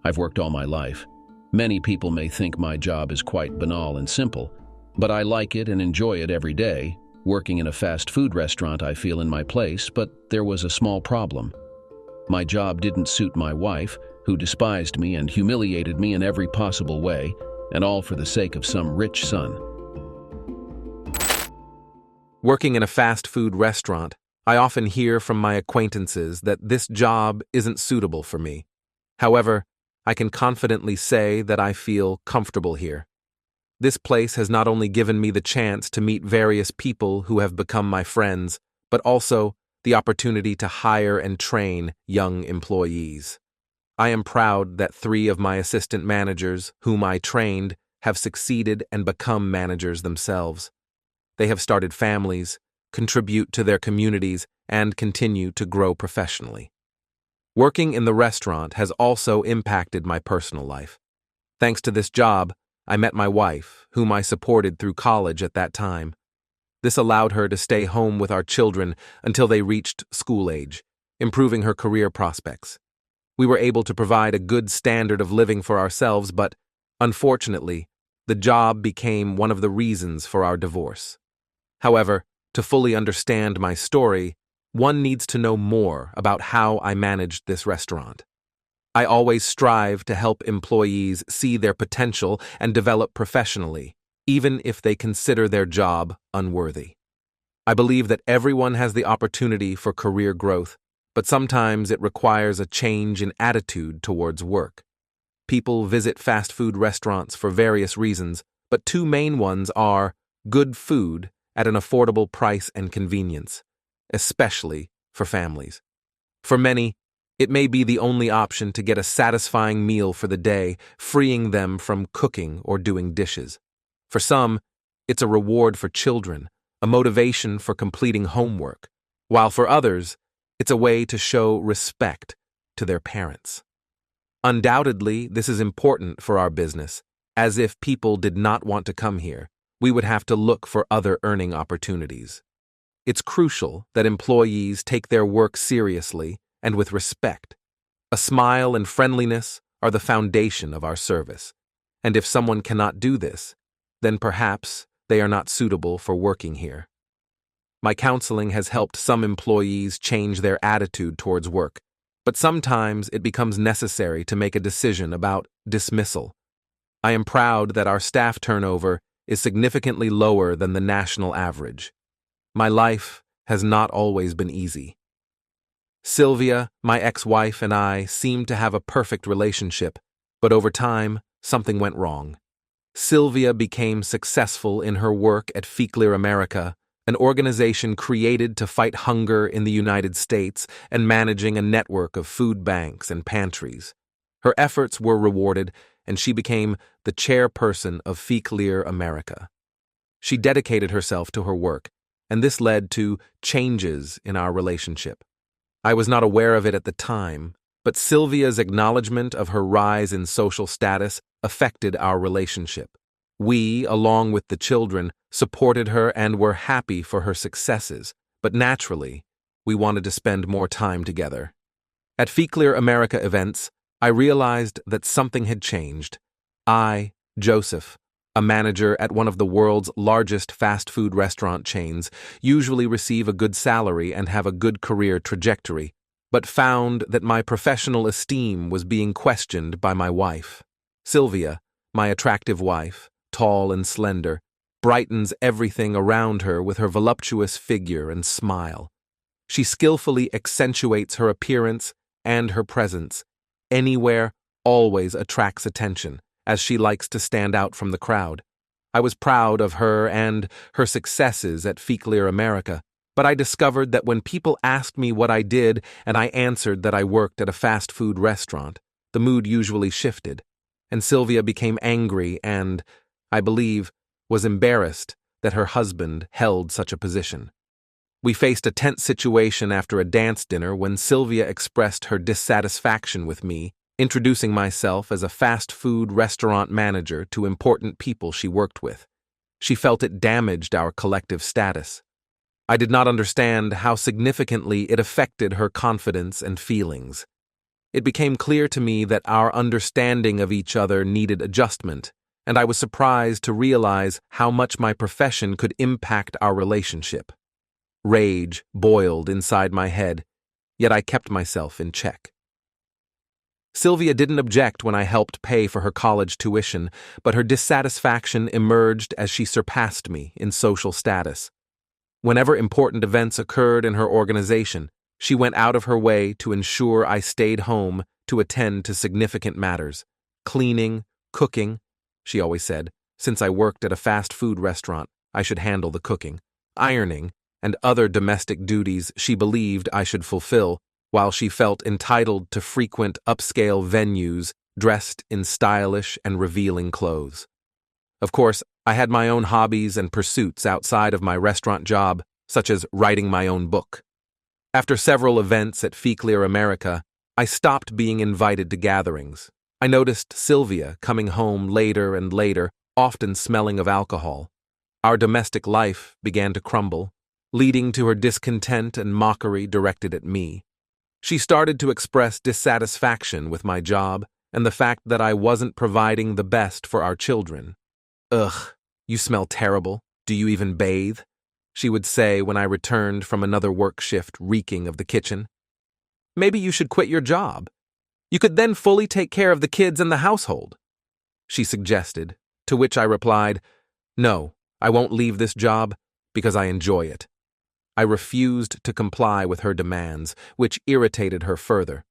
I've worked all my life. Many people may think my job is quite banal and simple, but I like it and enjoy it every day. Working in a fast food restaurant, I feel in my place, but there was a small problem. My job didn't suit my wife, who despised me and humiliated me in every possible way, and all for the sake of some rich son. Working in a fast food restaurant, I often hear from my acquaintances that this job isn't suitable for me. However, I can confidently say that I feel comfortable here. This place has not only given me the chance to meet various people who have become my friends, but also the opportunity to hire and train young employees. I am proud that 3 of my assistant managers, whom I trained, have succeeded and become managers themselves. They have started families, contribute to their communities, and continue to grow professionally. Working in the restaurant has also impacted my personal life. Thanks to this job, I met my wife, whom I supported through college at that time. This allowed her to stay home with our children until they reached school age, improving her career prospects. We were able to provide a good standard of living for ourselves, but, unfortunately, the job became one of the reasons for our divorce. However, to fully understand my story, one needs to know more about how I managed this restaurant. I always strive to help employees see their potential and develop professionally, even if they consider their job unworthy. I believe that everyone has the opportunity for career growth, but sometimes it requires a change in attitude towards work. People visit fast food restaurants for various reasons, but 2 main ones are good food at an affordable price and convenience, especially for families. For many, it may be the only option to get a satisfying meal for the day, freeing them from cooking or doing dishes. For some, it's a reward for children, a motivation for completing homework, while for others, it's a way to show respect to their parents. Undoubtedly, this is important for our business, as if people did not want to come here, we would have to look for other earning opportunities. It's crucial that employees take their work seriously and with respect. A smile and friendliness are the foundation of our service, and if someone cannot do this, then perhaps they are not suitable for working here. My counseling has helped some employees change their attitude towards work, but sometimes it becomes necessary to make a decision about dismissal. I am proud that our staff turnover is significantly lower than the national average. My life has not always been easy. Sylvia, my ex-wife, and I seemed to have a perfect relationship, but over time, something went wrong. Sylvia became successful in her work at Feclear America, an organization created to fight hunger in the United States and managing a network of food banks and pantries. Her efforts were rewarded, and she became the chairperson of Feclear America. She dedicated herself to her work, and this led to changes in our relationship. I was not aware of it at the time, but Sylvia's acknowledgement of her rise in social status affected our relationship. We, along with the children, supported her and were happy for her successes, but naturally, we wanted to spend more time together. At Feclear America events, I realized that something had changed. I, Joseph, a manager at one of the world's largest fast food restaurant chains, usually receive a good salary and have a good career trajectory, but found that my professional esteem was being questioned by my wife. Sylvia, my attractive wife, tall and slender, brightens everything around her with her voluptuous figure and smile. She skillfully accentuates her appearance and her presence. Anywhere, always attracts attention, as she likes to stand out from the crowd. I was proud of her and her successes at Feclear America, but I discovered that when people asked me what I did and I answered that I worked at a fast food restaurant, the mood usually shifted, and Sylvia became angry and, I believe, was embarrassed that her husband held such a position. We faced a tense situation after a dance dinner when Sylvia expressed her dissatisfaction with me, introducing myself as a fast food restaurant manager to important people she worked with. She felt it damaged our collective status. I did not understand how significantly it affected her confidence and feelings. It became clear to me that our understanding of each other needed adjustment, and I was surprised to realize how much my profession could impact our relationship. Rage boiled inside my head, yet I kept myself in check. Sylvia didn't object when I helped pay for her college tuition, but her dissatisfaction emerged as she surpassed me in social status. Whenever important events occurred in her organization, she went out of her way to ensure I stayed home to attend to significant matters. Cleaning, cooking, she always said, since I worked at a fast food restaurant, I should handle the cooking. Ironing, and other domestic duties she believed I should fulfill, while she felt entitled to frequent upscale venues dressed in stylish and revealing clothes. Of course, I had my own hobbies and pursuits outside of my restaurant job, such as writing my own book. After several events at Feclear America, I stopped being invited to gatherings. I noticed Sylvia coming home later and later, often smelling of alcohol. Our domestic life began to crumble, leading to her discontent and mockery directed at me. She started to express dissatisfaction with my job and the fact that I wasn't providing the best for our children. "Ugh, you smell terrible. Do you even bathe?" she would say when I returned from another work shift reeking of the kitchen. "Maybe you should quit your job. You could then fully take care of the kids and the household," she suggested, to which I replied, "No, I won't leave this job because I enjoy it." I refused to comply with her demands, which irritated her further.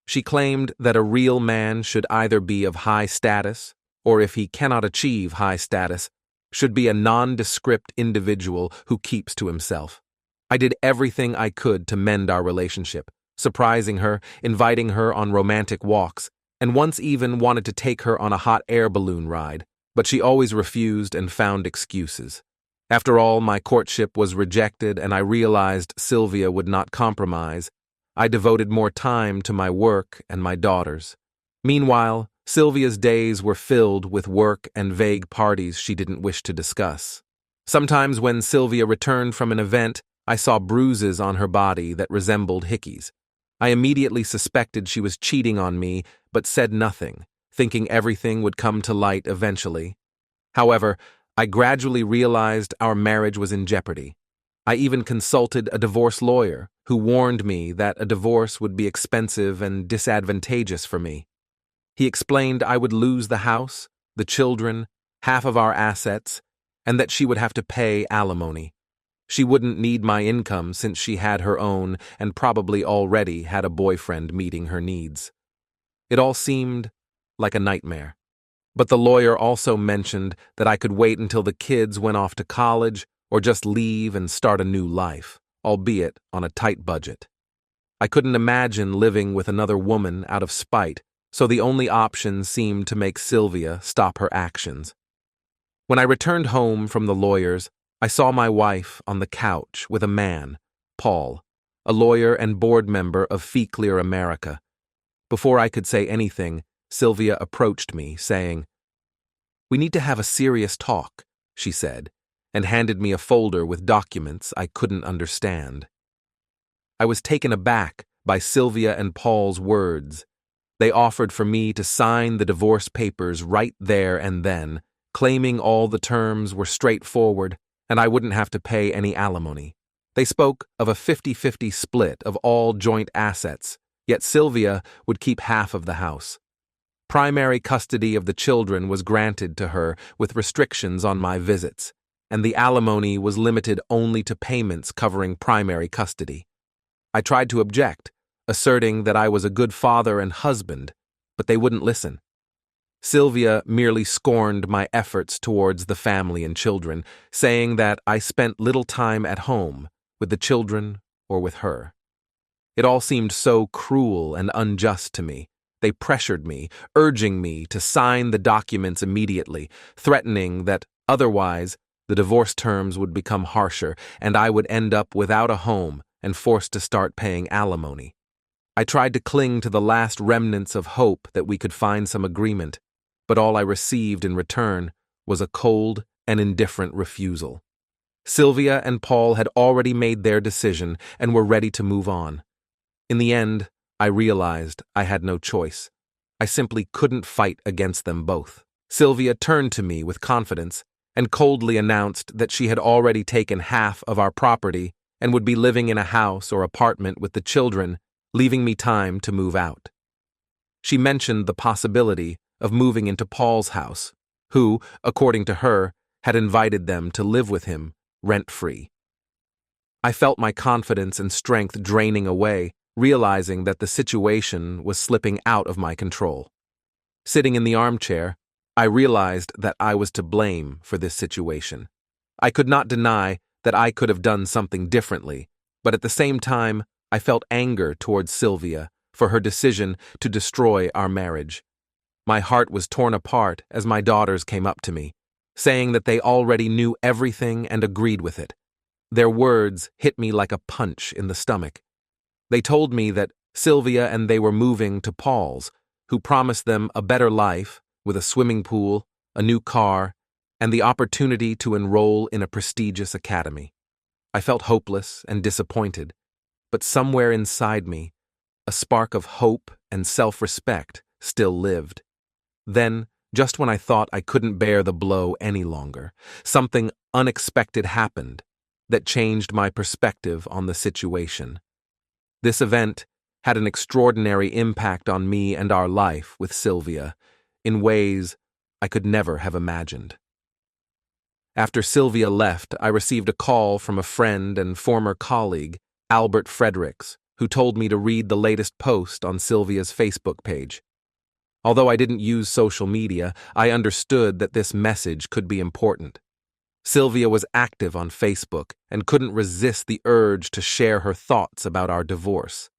She claimed that a real man should either be of high status, or if he cannot achieve high status, should be a nondescript individual who keeps to himself. I did everything I could to mend our relationship, surprising her, inviting her on romantic walks, and once even wanted to take her on a hot air balloon ride, but she always refused and found excuses. After all, my courtship was rejected and I realized Sylvia would not compromise. I devoted more time to my work and my daughters. Meanwhile, Sylvia's days were filled with work and vague parties she didn't wish to discuss. Sometimes when Sylvia returned from an event, I saw bruises on her body that resembled hickeys. I immediately suspected she was cheating on me, but said nothing, thinking everything would come to light eventually. However, I gradually realized our marriage was in jeopardy. I even consulted a divorce lawyer, who warned me that a divorce would be expensive and disadvantageous for me. He explained I would lose the house, the children, half of our assets, and that she would have to pay alimony. She wouldn't need my income since she had her own and probably already had a boyfriend meeting her needs. It all seemed like a nightmare. But the lawyer also mentioned that I could wait until the kids went off to college or just leave and start a new life, albeit on a tight budget. I couldn't imagine living with another woman out of spite, so the only option seemed to make Sylvia stop her actions. When I returned home from the lawyer's, I saw my wife on the couch with a man, Paul, a lawyer and board member of Feclear America. Before I could say anything, Sylvia approached me, saying, "We need to have a serious talk," she said, and handed me a folder with documents I couldn't understand. I was taken aback by Sylvia and Paul's words. They offered for me to sign the divorce papers right there and then, claiming all the terms were straightforward and I wouldn't have to pay any alimony. They spoke of a 50-50 split of all joint assets, yet Sylvia would keep half of the house. Primary custody of the children was granted to her with restrictions on my visits, and the alimony was limited only to payments covering primary custody. I tried to object, asserting that I was a good father and husband, but they wouldn't listen. Sylvia merely scorned my efforts towards the family and children, saying that I spent little time at home, with the children or with her. It all seemed so cruel and unjust to me. They pressured me, urging me to sign the documents immediately, threatening that otherwise the divorce terms would become harsher and I would end up without a home and forced to start paying alimony. I tried to cling to the last remnants of hope that we could find some agreement, but all I received in return was a cold and indifferent refusal. Sylvia and Paul had already made their decision and were ready to move on. In the end, I realized I had no choice. I simply couldn't fight against them both. Sylvia turned to me with confidence and coldly announced that she had already taken half of our property and would be living in a house or apartment with the children, leaving me time to move out. She mentioned the possibility of moving into Paul's house, who, according to her, had invited them to live with him, rent-free. I felt my confidence and strength draining away, realizing that the situation was slipping out of my control. Sitting in the armchair, I realized that I was to blame for this situation. I could not deny that I could have done something differently, but at the same time, I felt anger towards Sylvia for her decision to destroy our marriage. My heart was torn apart as my daughters came up to me, saying that they already knew everything and agreed with it. Their words hit me like a punch in the stomach. They told me that Sylvia and they were moving to Paul's, who promised them a better life with a swimming pool, a new car, and the opportunity to enroll in a prestigious academy. I felt hopeless and disappointed, but somewhere inside me, a spark of hope and self-respect still lived. Then, just when I thought I couldn't bear the blow any longer, something unexpected happened that changed my perspective on the situation. This event had an extraordinary impact on me and our life with Sylvia in ways I could never have imagined. After Sylvia left, I received a call from a friend and former colleague, Albert Fredericks, who told me to read the latest post on Sylvia's Facebook page. Although I didn't use social media, I understood that this message could be important. Sylvia was active on Facebook and couldn't resist the urge to share her thoughts about our divorce.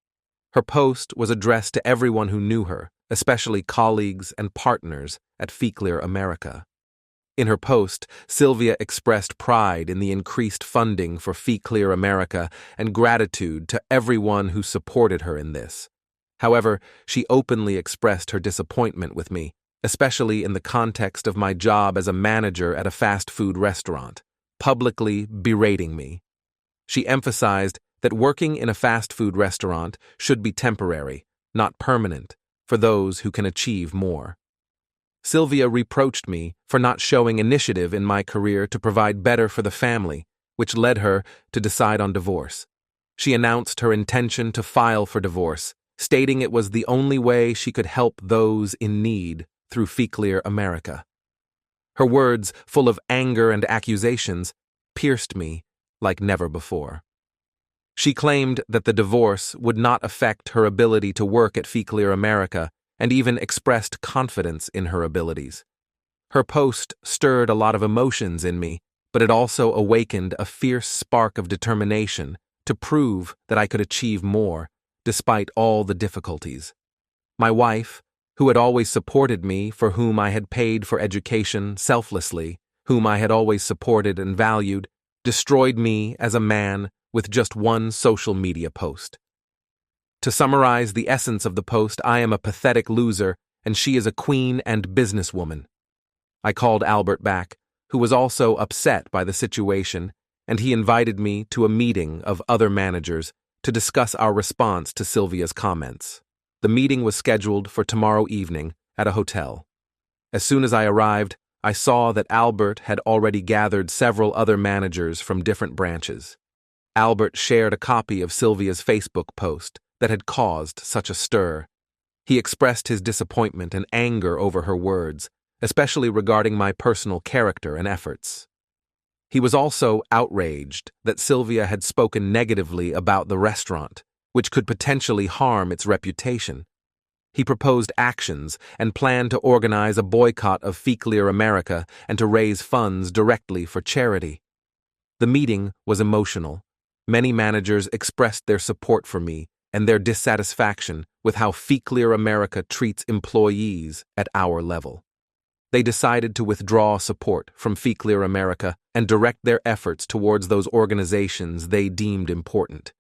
Her post was addressed to everyone who knew her, especially colleagues and partners at Feclear America. In her post, Sylvia expressed pride in the increased funding for Feclear America and gratitude to everyone who supported her in this. However, she openly expressed her disappointment with me, especially in the context of my job as a manager at a fast food restaurant, publicly berating me. She emphasized that working in a fast food restaurant should be temporary, not permanent, for those who can achieve more. Sylvia reproached me for not showing initiative in my career to provide better for the family, which led her to decide on divorce. She announced her intention to file for divorce, stating it was the only way she could help those in need through Feclear America. Her words, full of anger and accusations, pierced me like never before. She claimed that the divorce would not affect her ability to work at Feclear America and even expressed confidence in her abilities. Her post stirred a lot of emotions in me, but it also awakened a fierce spark of determination to prove that I could achieve more, despite all the difficulties. My wife, who had always supported me, for whom I had paid for education selflessly, whom I had always supported and valued, destroyed me as a man with just one social media post. To summarize the essence of the post, I am a pathetic loser, and she is a queen and businesswoman. I called Albert back, who was also upset by the situation, and he invited me to a meeting of other managers to discuss our response to Sylvia's comments. The meeting was scheduled for tomorrow evening at a hotel. As soon as I arrived, I saw that Albert had already gathered several other managers from different branches. Albert shared a copy of Sylvia's Facebook post that had caused such a stir. He expressed his disappointment and anger over her words, especially regarding my personal character and efforts. He was also outraged that Sylvia had spoken negatively about the restaurant, which could potentially harm its reputation. He proposed actions and planned to organize a boycott of Feclear America and to raise funds directly for charity. The meeting was emotional. Many managers expressed their support for me and their dissatisfaction with how Feclear America treats employees at our level. They decided to withdraw support from Feclear America and direct their efforts towards those organizations they deemed important.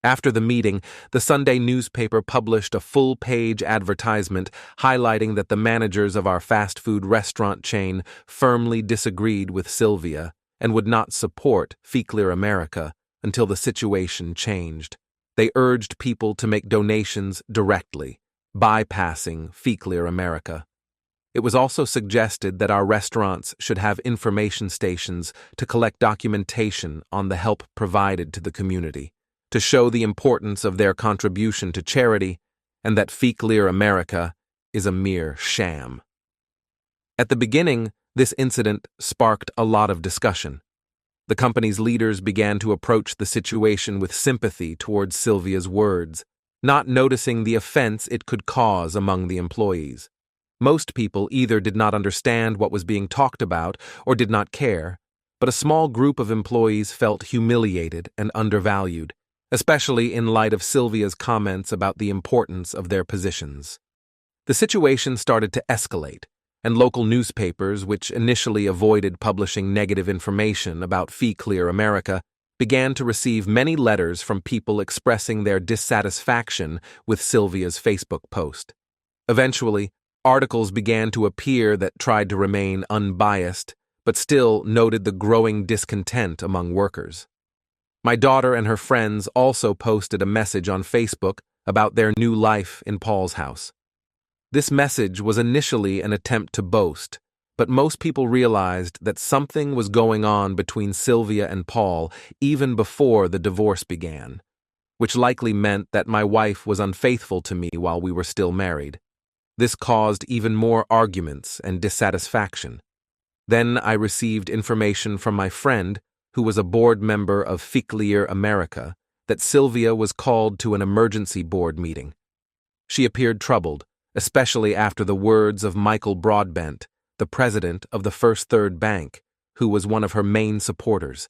After the meeting, the Sunday newspaper published a full-page advertisement highlighting that the managers of our fast food restaurant chain firmly disagreed with Sylvia and would not support Feclear America until the situation changed. They urged people to make donations directly, bypassing Fee Clear America. It was also suggested that our restaurants should have information stations to collect documentation on the help provided to the community, to show the importance of their contribution to charity, and that Fee Clear America is a mere sham. At the beginning, this incident sparked a lot of discussion. The company's leaders began to approach the situation with sympathy towards Sylvia's words, not noticing the offense it could cause among the employees. Most people either did not understand what was being talked about or did not care, but a small group of employees felt humiliated and undervalued, especially in light of Sylvia's comments about the importance of their positions. The situation started to escalate, and local newspapers, which initially avoided publishing negative information about Fee Clear America, began to receive many letters from people expressing their dissatisfaction with Sylvia's Facebook post. Eventually, articles began to appear that tried to remain unbiased, but still noted the growing discontent among workers. My daughter and her friends also posted a message on Facebook about their new life in Paul's house. This message was initially an attempt to boast, but most people realized that something was going on between Sylvia and Paul even before the divorce began, which likely meant that my wife was unfaithful to me while we were still married. This caused even more arguments and dissatisfaction. Then I received information from my friend, who was a board member of Fee Clear America, that Sylvia was called to an emergency board meeting. She appeared troubled, especially after the words of Michael Broadbent, the president of the First Third Bank, who was one of her main supporters.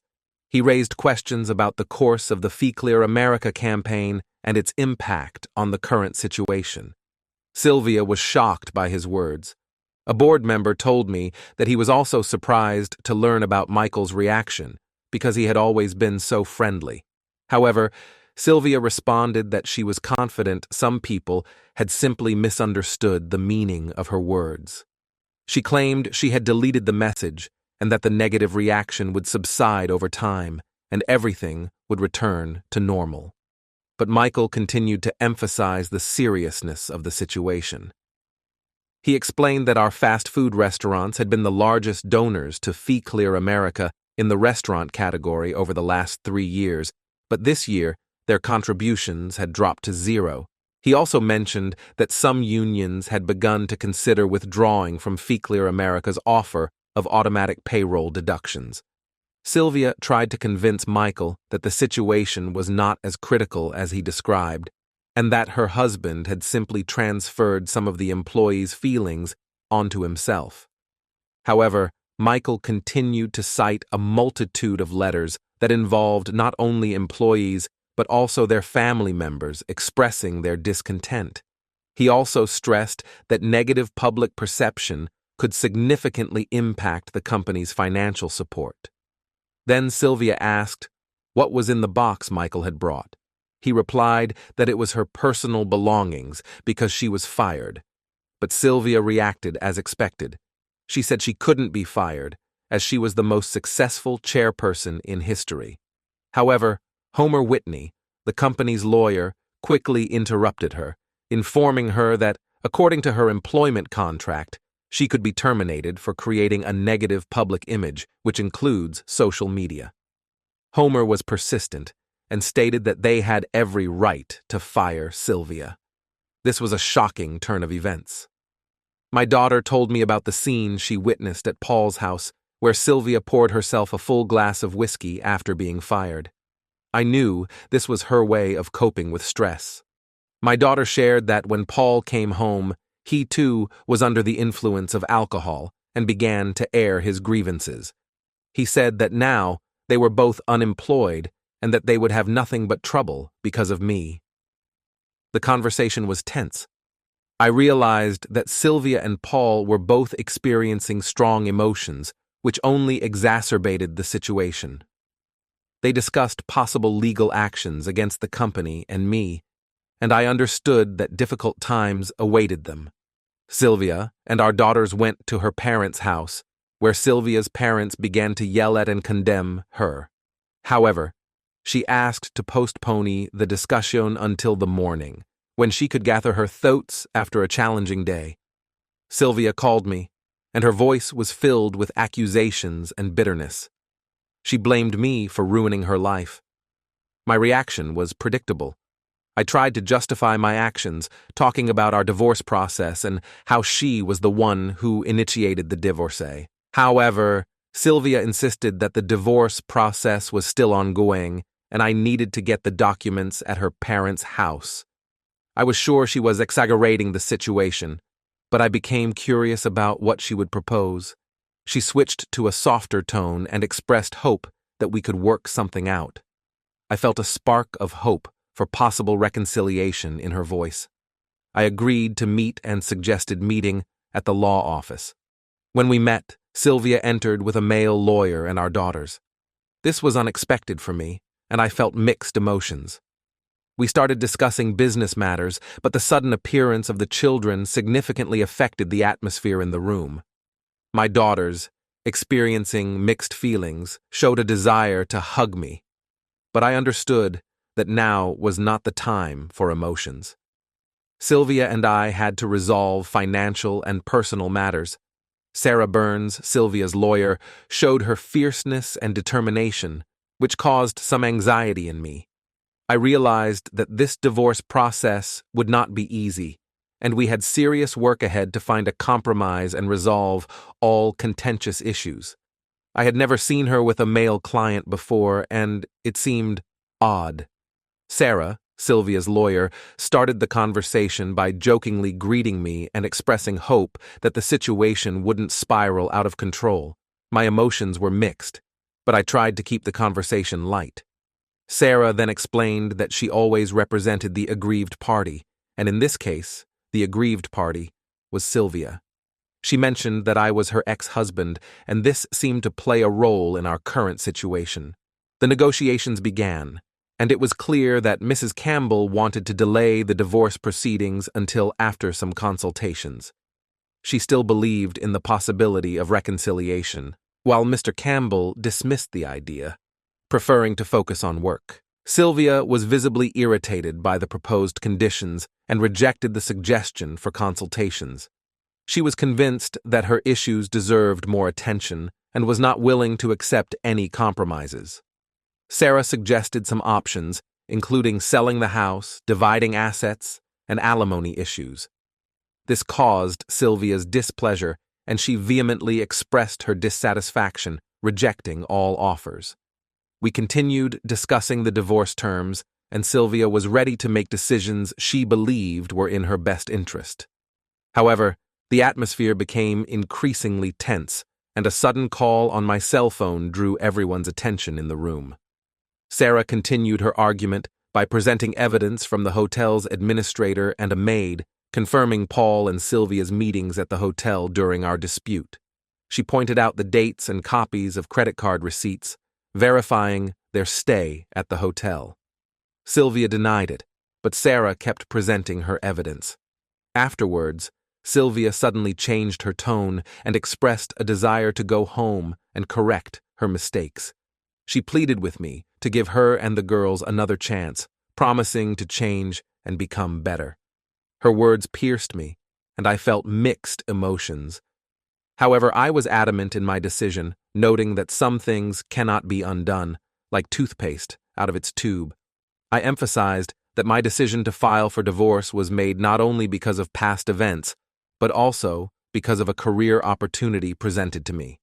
He raised questions about the course of the Fee Clear America campaign and its impact on the current situation. Sylvia was shocked by his words. A board member told me that he was also surprised to learn about Michael's reaction, because he had always been so friendly. However, Sylvia responded that she was confident some people had simply misunderstood the meaning of her words. She claimed she had deleted the message and that the negative reaction would subside over time and everything would return to normal. But Michael continued to emphasize the seriousness of the situation. He explained that our fast food restaurants had been the largest donors to Fee Clear America in the restaurant category over the last 3 years, but this year, their contributions had dropped to zero. He also mentioned that some unions had begun to consider withdrawing from Fee Clear America's offer of automatic payroll deductions. Sylvia tried to convince Michael that the situation was not as critical as he described, and that her husband had simply transferred some of the employees' feelings onto himself. However, Michael continued to cite a multitude of letters that involved not only employees but also their family members expressing their discontent. He also stressed that negative public perception could significantly impact the company's financial support. Then Sylvia asked what was in the box Michael had brought. He replied that it was her personal belongings because she was fired. But Sylvia reacted as expected. She said she couldn't be fired, as she was the most successful chairperson in history. However, Homer Whitney, the company's lawyer, quickly interrupted her, informing her that, according to her employment contract, she could be terminated for creating a negative public image, which includes social media. Homer was persistent and stated that they had every right to fire Sylvia. This was a shocking turn of events. My daughter told me about the scene she witnessed at Paul's house, where Sylvia poured herself a full glass of whiskey after being fired. I knew this was her way of coping with stress. My daughter shared that when Paul came home, he too was under the influence of alcohol and began to air his grievances. He said that now they were both unemployed and that they would have nothing but trouble because of me. The conversation was tense. I realized that Sylvia and Paul were both experiencing strong emotions, which only exacerbated the situation. They discussed possible legal actions against the company and me, and I understood that difficult times awaited them. Sylvia and our daughters went to her parents' house, where Sylvia's parents began to yell at and condemn her. However, She asked to postpone the discussion until the morning, when she could gather her thoughts after a challenging day. Sylvia called me, and her voice was filled with accusations and bitterness. She blamed me for ruining her life. My reaction was predictable. I tried to justify my actions, talking about our divorce process and how she was the one who initiated the divorce. However, Sylvia insisted that the divorce process was still ongoing, and I needed to get the documents at her parents' house. I was sure she was exaggerating the situation, but I became curious about what she would propose. She switched to a softer tone and expressed hope that we could work something out. I felt a spark of hope for possible reconciliation in her voice. I agreed to meet and suggested meeting at the law office. When we met, Sylvia entered with a male lawyer and our daughters. This was unexpected for me, and I felt mixed emotions. We started discussing business matters, but the sudden appearance of the children significantly affected the atmosphere in the room. My daughters, experiencing mixed feelings, showed a desire to hug me, but I understood that now was not the time for emotions. Sylvia and I had to resolve financial and personal matters. Sarah Burns, Sylvia's lawyer, showed her fierceness and determination, which caused some anxiety in me. I realized that this divorce process would not be easy, and we had serious work ahead to find a compromise and resolve all contentious issues. I had never seen her with a male client before, and it seemed odd. Sarah, Sylvia's lawyer, started the conversation by jokingly greeting me and expressing hope that the situation wouldn't spiral out of control. My emotions were mixed, but I tried to keep the conversation light. Sarah then explained that she always represented the aggrieved party, and in this case, the aggrieved party was Sylvia. She mentioned that I was her ex-husband, and this seemed to play a role in our current situation. The negotiations began, and it was clear that Mrs. Campbell wanted to delay the divorce proceedings until after some consultations. She still believed in the possibility of reconciliation, while Mr. Campbell dismissed the idea, preferring to focus on work. Sylvia was visibly irritated by the proposed conditions and rejected the suggestion for consultations. She was convinced that her issues deserved more attention and was not willing to accept any compromises. Sarah suggested some options, including selling the house, dividing assets, and alimony issues. This caused Sylvia's displeasure, and she vehemently expressed her dissatisfaction, rejecting all offers. We continued discussing the divorce terms, and Sylvia was ready to make decisions she believed were in her best interest. However, the atmosphere became increasingly tense, and a sudden call on my cell phone drew everyone's attention in the room. Sarah continued her argument by presenting evidence from the hotel's administrator and a maid, confirming Paul and Sylvia's meetings at the hotel during our dispute. She pointed out the dates and copies of credit card receipts, verifying their stay at the hotel. Sylvia denied it, but Sarah kept presenting her evidence. Afterwards, Sylvia suddenly changed her tone and expressed a desire to go home and correct her mistakes. She pleaded with me to give her and the girls another chance, promising to change and become better. Her words pierced me, and I felt mixed emotions. However, I was adamant in my decision, noting that some things cannot be undone, like toothpaste out of its tube. I emphasized that my decision to file for divorce was made not only because of past events, but also because of a career opportunity presented to me.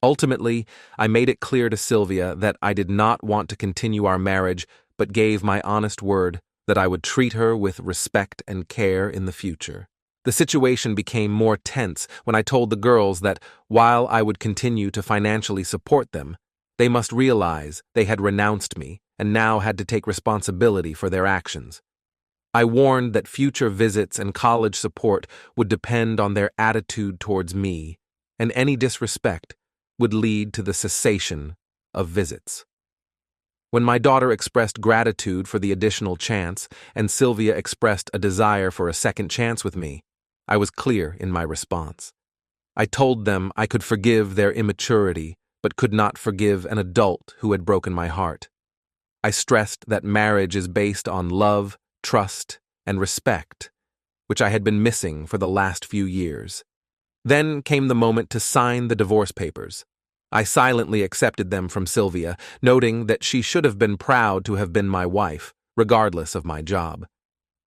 Ultimately, I made it clear to Sylvia that I did not want to continue our marriage, but gave my honest word that I would treat her with respect and care in the future. The situation became more tense when I told the girls that while I would continue to financially support them, they must realize they had renounced me and now had to take responsibility for their actions. I warned that future visits and college support would depend on their attitude towards me, and any disrespect would lead to the cessation of visits. When my daughter expressed gratitude for the additional chance and Sylvia expressed a desire for a second chance with me, I was clear in my response. I told them I could forgive their immaturity, but could not forgive an adult who had broken my heart. I stressed that marriage is based on love, trust, and respect, which I had been missing for the last few years. Then came the moment to sign the divorce papers. I silently accepted them from Sylvia, noting that she should have been proud to have been my wife, regardless of my job.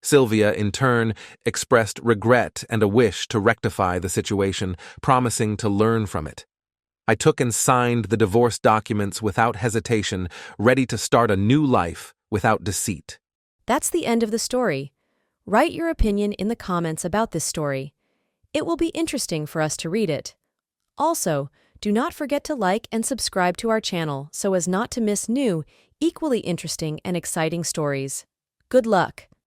Sylvia, in turn, expressed regret and a wish to rectify the situation, promising to learn from it. I took and signed the divorce documents without hesitation, ready to start a new life without deceit. That's the end of the story. Write your opinion in the comments about this story. It will be interesting for us to read it. Also, do not forget to like and subscribe to our channel so as not to miss new, equally interesting and exciting stories. Good luck!